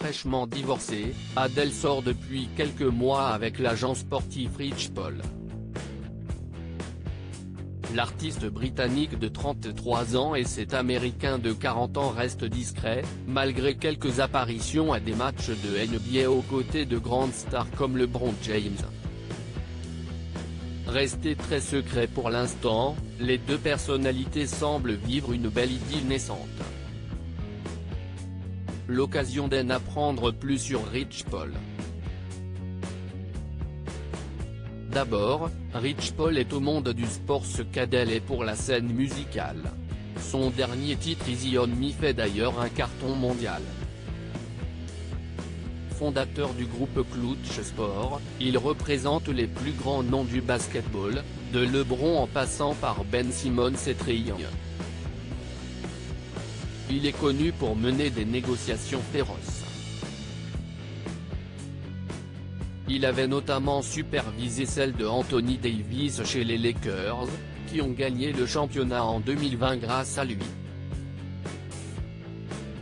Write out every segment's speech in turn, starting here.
fraîchement divorcée, Adele sort depuis quelques mois avec l'agent sportif Rich Paul. L'artiste britannique de 33 ans et cet Américain de 40 ans restent discrets, malgré quelques apparitions à des matchs de NBA aux côtés de grandes stars comme LeBron James. Restés très secrets pour l'instant, les deux personnalités semblent vivre une belle idylle naissante. L'occasion d'en apprendre plus sur Rich Paul. D'abord, Rich Paul est au monde du sport ce qu'Adele est pour la scène musicale. Son dernier titre Easy on Me fait d'ailleurs un carton mondial. Fondateur du groupe Clutch Sport, il représente les plus grands noms du basketball, de LeBron en passant par Ben Simmons et Trae Young. Il est connu pour mener des négociations féroces. Il avait notamment supervisé celle de Anthony Davis chez les Lakers, qui ont gagné le championnat en 2020 grâce à lui.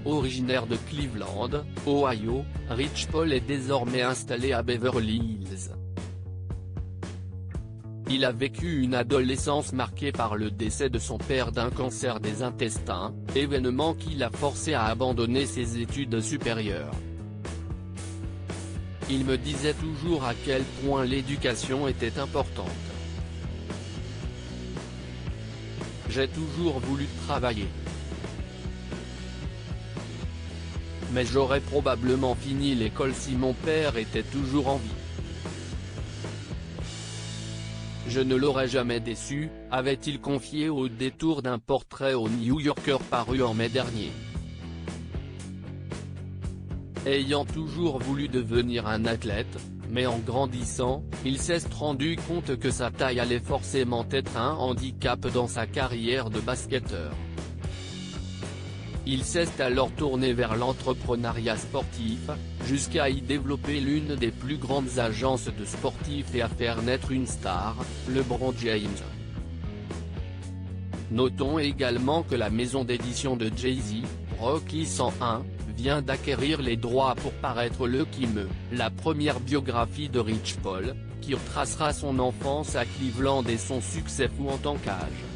Originaire de Cleveland, Ohio, Rich Paul est désormais installé à Beverly Hills. Il a vécu une adolescence marquée par le décès de son père d'un cancer des intestins, événement qui l'a forcé à abandonner ses études supérieures. Il me disait toujours à quel point l'éducation était importante. J'ai toujours voulu travailler. Mais j'aurais probablement fini l'école si mon père était toujours en vie. Je ne l'aurais jamais déçu, avait-il confié au détour d'un portrait au New Yorker paru en mai dernier. Ayant toujours voulu devenir un athlète, mais en grandissant, il s'est rendu compte que sa taille allait forcément être un handicap dans sa carrière de basketteur. Il s'est alors tourné vers l'entrepreneuriat sportif, jusqu'à y développer l'une des plus grandes agences de sportifs et à faire naître une star, LeBron James. Notons également que la maison d'édition de Jay-Z, Rocky 101, vient d'acquérir les droits pour paraître Le Kim, la première biographie de Rich Paul, qui retracera son enfance à Cleveland et son succès fou en tant qu'âge.